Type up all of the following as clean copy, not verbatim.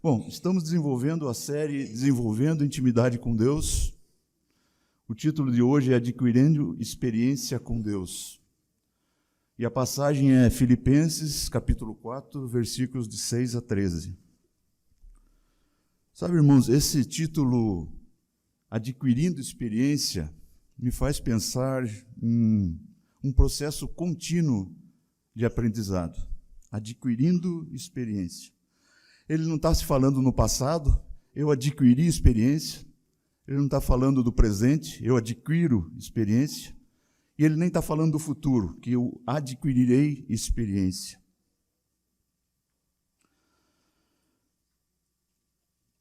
Bom, estamos desenvolvendo a série Desenvolvendo Intimidade com Deus. O título de hoje é Adquirindo Experiência com Deus. E a passagem é Filipenses, capítulo 4, versículos de 6 a 13. Sabe, irmãos, esse título, Adquirindo Experiência, me faz pensar em um processo contínuo de aprendizado. Adquirindo experiência. Ele não está se falando no passado, eu adquiri experiência. Ele não está falando do presente, eu adquiro experiência. E ele nem está falando do futuro, que eu adquirirei experiência.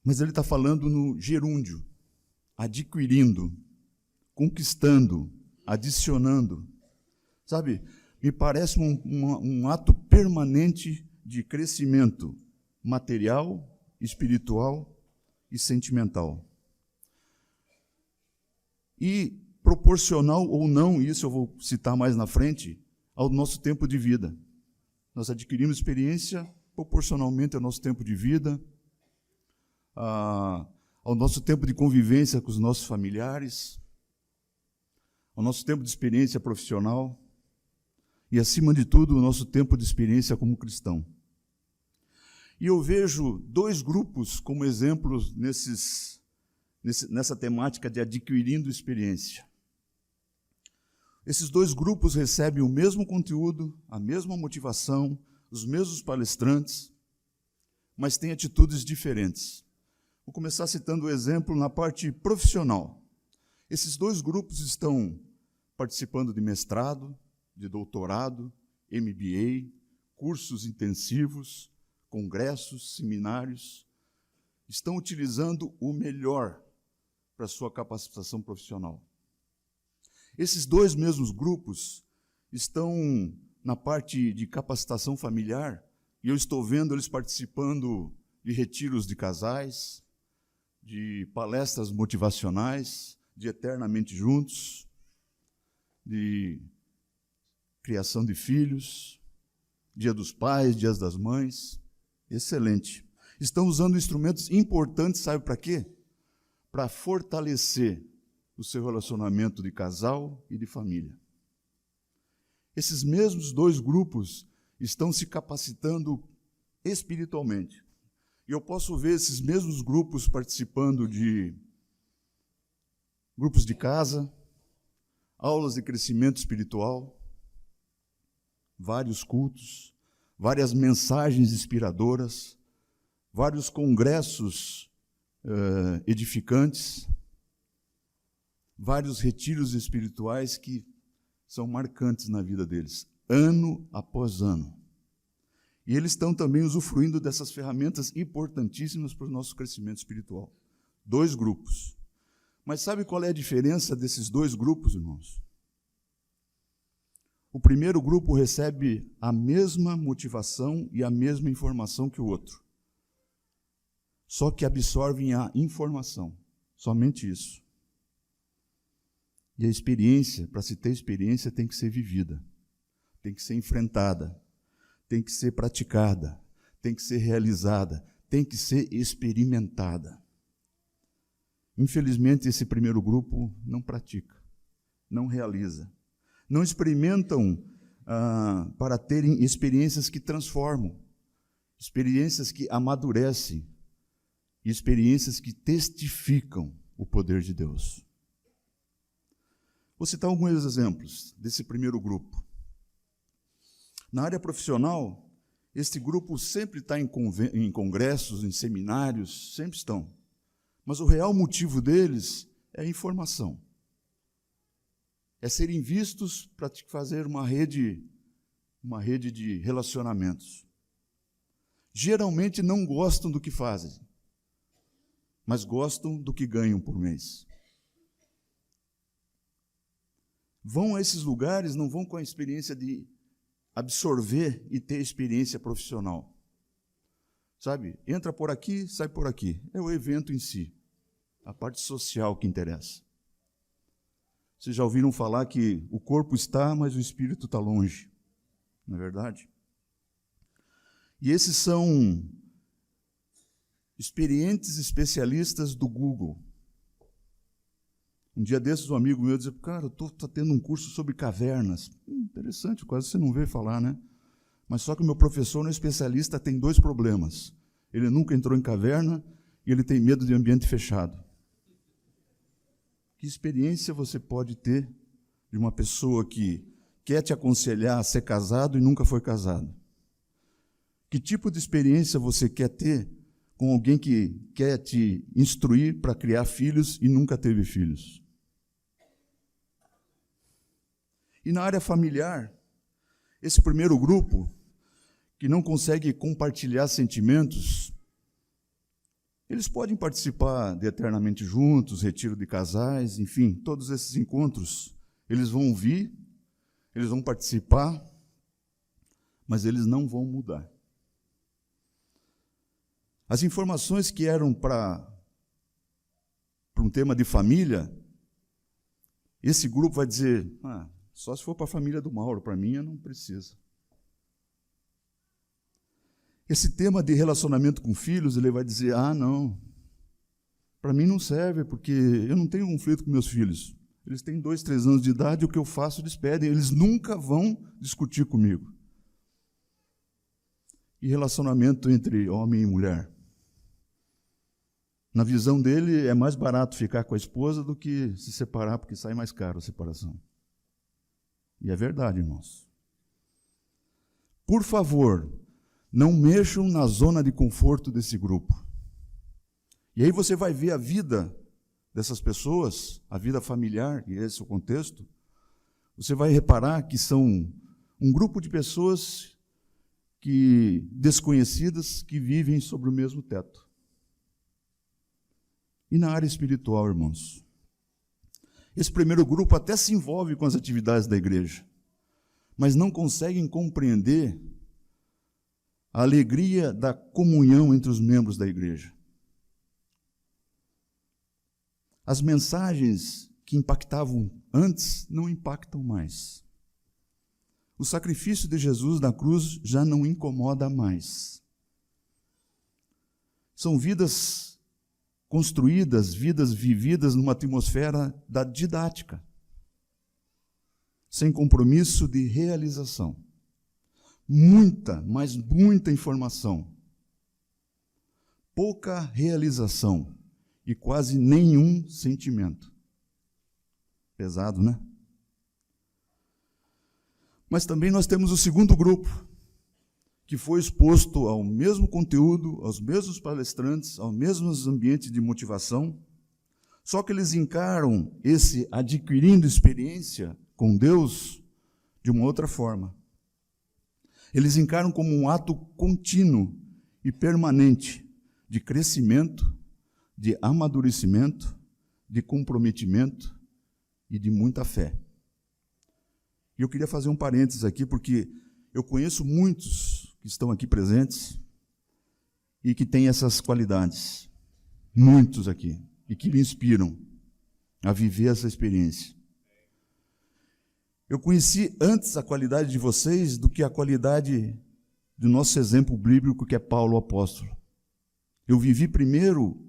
Mas ele está falando no gerúndio, adquirindo, conquistando, adicionando. Sabe, me parece um ato permanente de crescimento material, espiritual e sentimental. E proporcional ou não, isso eu vou citar mais na frente, ao nosso tempo de vida. Nós adquirimos experiência proporcionalmente ao nosso tempo de vida, ao nosso tempo de convivência com os nossos familiares, ao nosso tempo de experiência profissional e, acima de tudo, o nosso tempo de experiência como cristão. E eu vejo dois grupos como exemplos nessa temática de adquirindo experiência. Esses dois grupos recebem o mesmo conteúdo, a mesma motivação, os mesmos palestrantes, mas têm atitudes diferentes. Vou começar citando o exemplo na parte profissional. Esses dois grupos estão participando de mestrado, de doutorado, MBA, cursos intensivos, congressos, seminários, estão utilizando o melhor para a sua capacitação profissional. Esses dois mesmos grupos estão na parte de capacitação familiar, e eu estou vendo eles participando de retiros de casais, de palestras motivacionais, de Eternamente Juntos, de criação de filhos, Dia dos Pais, Dias das Mães. Excelente. Estão usando instrumentos importantes, sabe para quê? Para fortalecer o seu relacionamento de casal e de família. Esses mesmos dois grupos estão se capacitando espiritualmente. E eu posso ver esses mesmos grupos participando de grupos de casa, aulas de crescimento espiritual, vários cultos, várias mensagens inspiradoras, vários congressos edificantes, vários retiros espirituais que são marcantes na vida deles, ano após ano. E eles estão também usufruindo dessas ferramentas importantíssimas para o nosso crescimento espiritual. Dois grupos. Mas sabe qual é a diferença desses dois grupos, irmãos? O primeiro grupo recebe a mesma motivação e a mesma informação que o outro. Só que absorvem a informação, somente isso. E a experiência, para se ter experiência, tem que ser vivida, tem que ser enfrentada, tem que ser praticada, tem que ser realizada, tem que ser experimentada. Infelizmente, esse primeiro grupo não pratica, não realiza. Não experimentam para terem experiências que transformam, experiências que amadurecem, experiências que testificam o poder de Deus. Vou citar alguns exemplos desse primeiro grupo. Na área profissional, este grupo sempre está em congressos, em seminários, sempre estão. Mas o real motivo deles é a informação. É serem vistos para fazer uma rede de relacionamentos. Geralmente não gostam do que fazem, mas gostam do que ganham por mês. Vão a esses lugares, não vão com a experiência de absorver e ter experiência profissional. Sabe? Entra por aqui, sai por aqui. É o evento em si, a parte social que interessa. Vocês já ouviram falar que o corpo está, mas o espírito está longe. Não é verdade? E esses são experientes especialistas do Google. Um dia desses, um amigo meu disse, cara, eu estou tendo um curso sobre cavernas. Interessante, quase você não vê falar, né? Mas só que o meu professor, no especialista, tem 2 problemas. Ele nunca entrou em caverna e ele tem medo de ambiente fechado. Que experiência você pode ter de uma pessoa que quer te aconselhar a ser casado e nunca foi casado? Que tipo de experiência você quer ter com alguém que quer te instruir para criar filhos e nunca teve filhos? E na área familiar, esse primeiro grupo, que não consegue compartilhar sentimentos, eles podem participar de Eternamente Juntos, retiro de casais, enfim, todos esses encontros, eles vão vir, eles vão participar, mas eles não vão mudar. As informações que eram para um tema de família, esse grupo vai dizer, só se for para a família do Mauro, para mim não precisa. Esse tema de relacionamento com filhos, ele vai dizer, não, para mim não serve, porque eu não tenho conflito com meus filhos. Eles têm 2, 3 anos de idade, o que eu faço eles pedem, eles nunca vão discutir comigo. E relacionamento entre homem e mulher? Na visão dele, é mais barato ficar com a esposa do que se separar, porque sai mais caro a separação. E é verdade, irmãos. Por favor, não mexam na zona de conforto desse grupo. E aí você vai ver a vida dessas pessoas, a vida familiar, e esse é o contexto, você vai reparar que são um grupo de pessoas desconhecidas que vivem sobre o mesmo teto. E na área espiritual, irmãos, esse primeiro grupo até se envolve com as atividades da igreja, mas não conseguem compreender a alegria da comunhão entre os membros da igreja. As mensagens que impactavam antes não impactam mais. O sacrifício de Jesus na cruz já não incomoda mais. São vidas construídas, vidas vividas numa atmosfera da didática, sem compromisso de realização. Muita, mas muita informação, pouca realização e quase nenhum sentimento. Pesado, né? Mas também nós temos o segundo grupo, que foi exposto ao mesmo conteúdo, aos mesmos palestrantes, aos mesmos ambientes de motivação, só que eles encaram esse adquirindo experiência com Deus de uma outra forma. Eles encaram como um ato contínuo e permanente de crescimento, de amadurecimento, de comprometimento e de muita fé. E eu queria fazer um parênteses aqui, porque eu conheço muitos que estão aqui presentes e que têm essas qualidades, muitos aqui, e que me inspiram a viver essa experiência. Eu conheci antes a qualidade de vocês do que a qualidade do nosso exemplo bíblico, que é Paulo o apóstolo. Eu vivi primeiro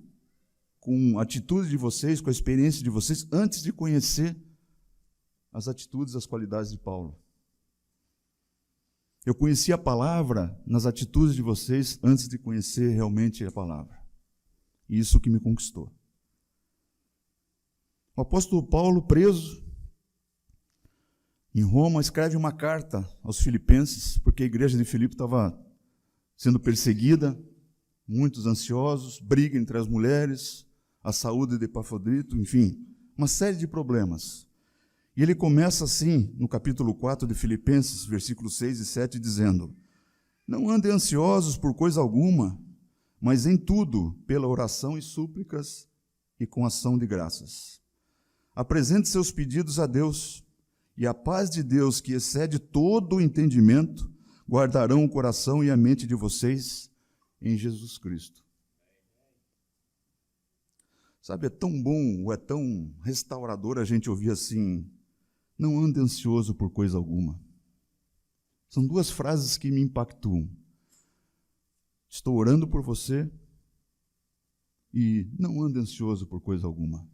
com a atitude de vocês, com a experiência de vocês, antes de conhecer as atitudes, as qualidades de Paulo. Eu conheci a palavra nas atitudes de vocês antes de conhecer realmente a palavra. E isso que me conquistou. O apóstolo Paulo, preso em Roma, escreve uma carta aos filipenses, porque a igreja de Filipe estava sendo perseguida, muitos ansiosos, briga entre as mulheres, a saúde de Epafrodito, enfim, uma série de problemas. E ele começa assim, no capítulo 4 de Filipenses, versículos 6 e 7, dizendo: não andem ansiosos por coisa alguma, mas em tudo, pela oração e súplicas e com ação de graças. Apresente seus pedidos a Deus, e a paz de Deus, que excede todo o entendimento, guardarão o coração e a mente de vocês em Jesus Cristo. Sabe, é tão bom, ou é tão restaurador a gente ouvir assim: não ande ansioso por coisa alguma. São duas frases que me impactuam. Estou orando por você e não ande ansioso por coisa alguma.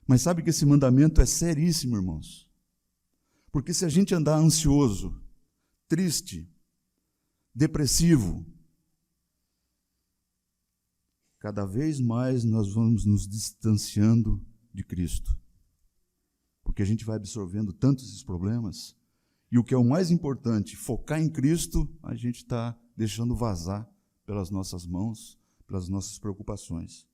Mas sabe que esse mandamento é seríssimo, irmãos. Porque se a gente andar ansioso, triste, depressivo, cada vez mais nós vamos nos distanciando de Cristo. Porque a gente vai absorvendo tantos esses problemas, e o que é o mais importante, focar em Cristo, a gente está deixando vazar pelas nossas mãos, pelas nossas preocupações.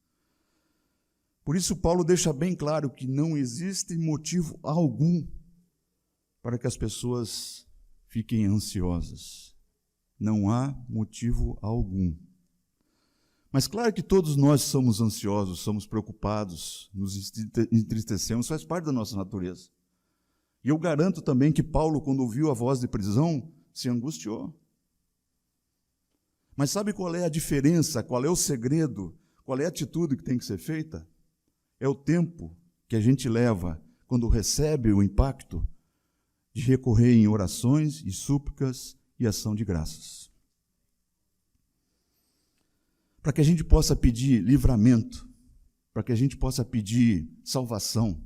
Por isso, Paulo deixa bem claro que não existe motivo algum para que as pessoas fiquem ansiosas. Não há motivo algum. Mas claro que todos nós somos ansiosos, somos preocupados, nos entristecemos, faz parte da nossa natureza. E eu garanto também que Paulo, quando ouviu a voz de prisão, se angustiou. Mas sabe qual é a diferença, qual é o segredo, qual é a atitude que tem que ser feita? É o tempo que a gente leva quando recebe o impacto de recorrer em orações e súplicas e ação de graças. Para que a gente possa pedir livramento, para que a gente possa pedir salvação,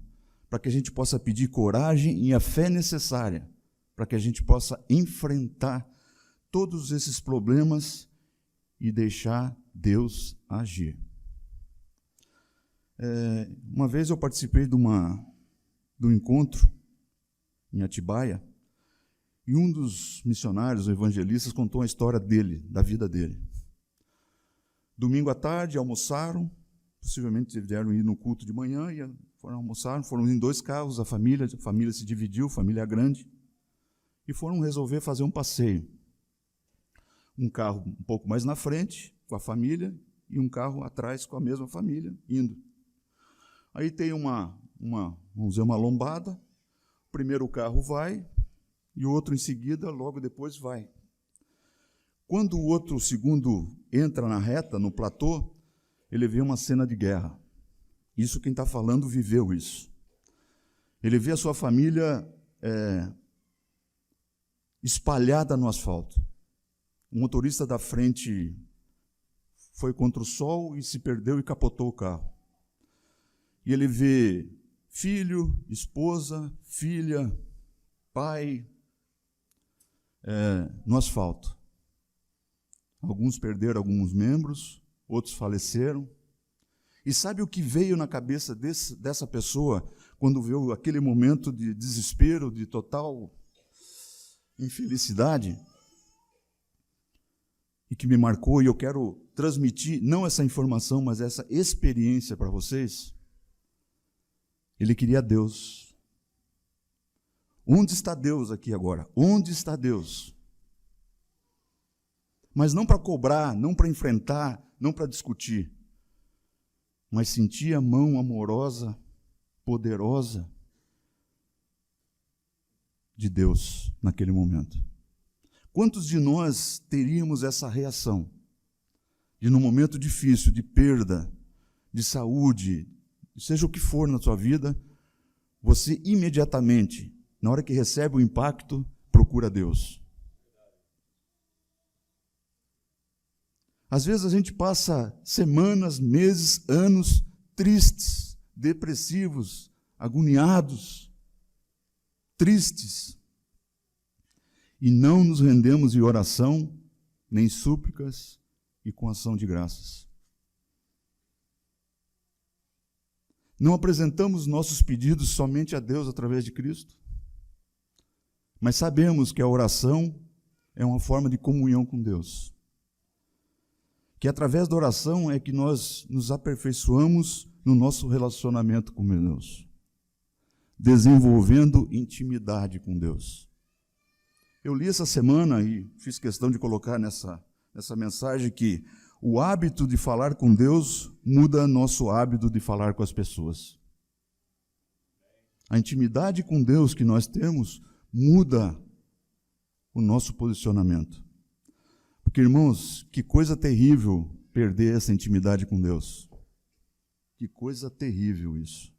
para que a gente possa pedir coragem e a fé necessária, para que a gente possa enfrentar todos esses problemas e deixar Deus agir. Uma vez eu participei de um encontro em Atibaia, e um dos missionários, ou evangelistas, contou a história dele, da vida dele. Domingo à tarde, almoçaram, possivelmente vieram ir no culto de manhã, e foram almoçar, foram em 2 carros, a família se dividiu, família grande, e foram resolver fazer um passeio. Um carro um pouco mais na frente, com a família, e um carro atrás com a mesma família, indo. Aí tem vamos dizer, uma lombada, o primeiro carro vai, e o outro em seguida, logo depois vai. Quando o segundo, entra na reta, no platô, ele vê uma cena de guerra. Isso quem está falando viveu isso. Ele vê a sua família espalhada no asfalto. O motorista da frente foi contra o sol e se perdeu e capotou o carro. E ele vê filho, esposa, filha, pai, no asfalto. Alguns perderam alguns membros, outros faleceram. E sabe o que veio na cabeça dessa pessoa quando viu aquele momento de desespero, de total infelicidade? E que me marcou, e eu quero transmitir, não essa informação, mas essa experiência para vocês. Ele queria Deus. Onde está Deus aqui agora? Onde está Deus? Mas não para cobrar, não para enfrentar, não para discutir, mas sentir a mão amorosa, poderosa de Deus naquele momento. Quantos de nós teríamos essa reação de, num momento difícil, de perda, de saúde, seja o que for na sua vida, você imediatamente, na hora que recebe o impacto, procura Deus? Às vezes a gente passa semanas, meses, anos tristes, depressivos, agoniados, tristes, e não nos rendemos em oração, nem súplicas e com ação de graças. Não apresentamos nossos pedidos somente a Deus através de Cristo, mas sabemos que a oração é uma forma de comunhão com Deus. Que através da oração é que nós nos aperfeiçoamos no nosso relacionamento com Deus, desenvolvendo intimidade com Deus. Eu li essa semana e fiz questão de colocar nessa mensagem que o hábito de falar com Deus muda nosso hábito de falar com as pessoas. A intimidade com Deus que nós temos muda o nosso posicionamento. Porque, irmãos, que coisa terrível perder essa intimidade com Deus. Que coisa terrível isso.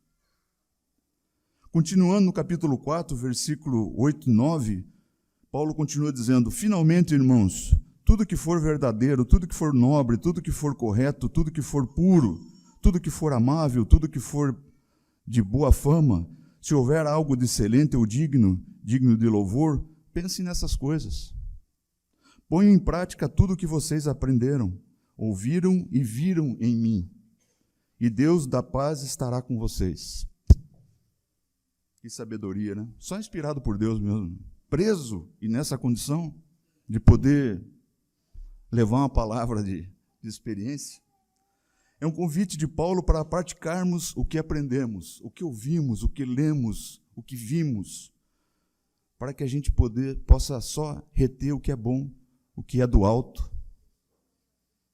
Continuando no capítulo 4, versículo 8 e 9, Paulo continua dizendo: finalmente, irmãos, tudo que for verdadeiro, tudo que for nobre, tudo que for correto, tudo que for puro, tudo que for amável, tudo que for de boa fama, se houver algo de excelente ou digno de louvor, pense nessas coisas. Ponham em prática tudo o que vocês aprenderam, ouviram e viram em mim, e Deus da paz estará com vocês. Que sabedoria, né? Só inspirado por Deus mesmo. Preso e nessa condição de poder levar uma palavra de experiência. É um convite de Paulo para praticarmos o que aprendemos, o que ouvimos, o que lemos, o que vimos, para que a gente possa só reter o que é bom, o que é do alto,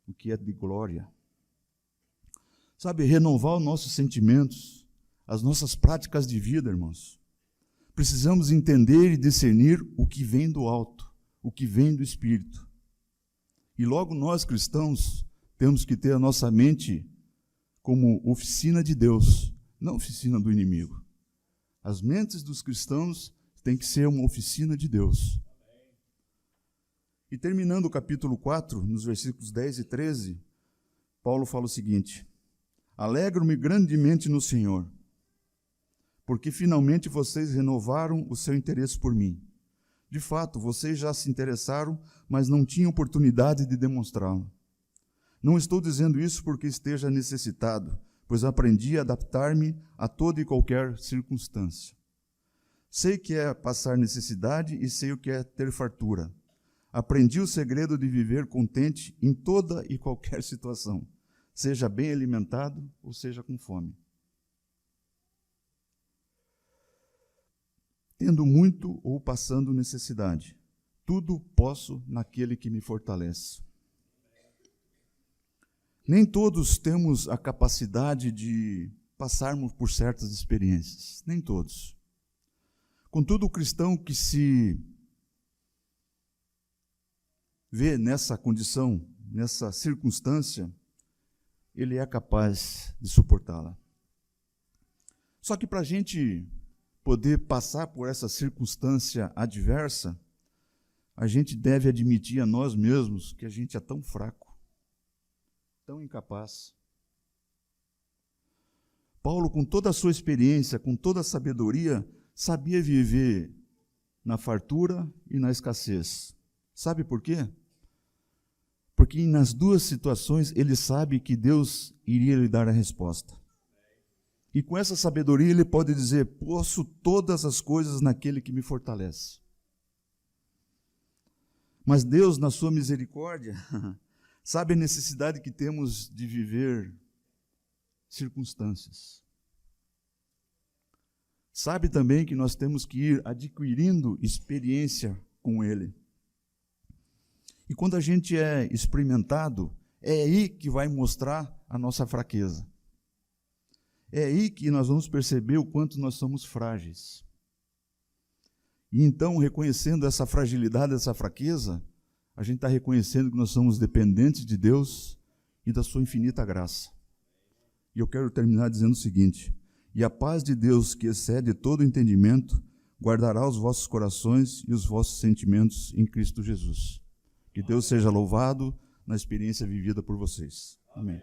o que é de glória. Sabe, renovar os nossos sentimentos, as nossas práticas de vida, irmãos. Precisamos entender e discernir o que vem do alto, o que vem do Espírito. E logo nós, cristãos, temos que ter a nossa mente como oficina de Deus, não oficina do inimigo. As mentes dos cristãos têm que ser uma oficina de Deus. E terminando o capítulo 4, nos versículos 10 e 13, Paulo fala o seguinte: alegro-me grandemente no Senhor, porque finalmente vocês renovaram o seu interesse por mim. De fato, vocês já se interessaram, mas não tinham oportunidade de demonstrá-lo. Não estou dizendo isso porque esteja necessitado, pois aprendi a adaptar-me a toda e qualquer circunstância. Sei que é passar necessidade e sei o que é ter fartura. Aprendi o segredo de viver contente em toda e qualquer situação, seja bem alimentado ou seja com fome. Tendo muito ou passando necessidade, tudo posso naquele que me fortalece. Nem todos temos a capacidade de passarmos por certas experiências, nem todos. Contudo, o cristão que se vê nessa condição, nessa circunstância, ele é capaz de suportá-la. Só que para a gente poder passar por essa circunstância adversa, a gente deve admitir a nós mesmos que a gente é tão fraco, tão incapaz. Paulo, com toda a sua experiência, com toda a sabedoria, sabia viver na fartura e na escassez. Sabe por quê? Porque nas duas situações ele sabe que Deus iria lhe dar a resposta. E com essa sabedoria ele pode dizer: posso todas as coisas naquele que me fortalece. Mas Deus, na sua misericórdia, sabe a necessidade que temos de viver circunstâncias. Sabe também que nós temos que ir adquirindo experiência com Ele. E quando a gente é experimentado, é aí que vai mostrar a nossa fraqueza. É aí que nós vamos perceber o quanto nós somos frágeis. E então, reconhecendo essa fragilidade, essa fraqueza, a gente está reconhecendo que nós somos dependentes de Deus e da sua infinita graça. E eu quero terminar dizendo o seguinte: e a paz de Deus, que excede todo entendimento, guardará os vossos corações e os vossos sentimentos em Cristo Jesus. Que Deus seja louvado na experiência vivida por vocês. Amém.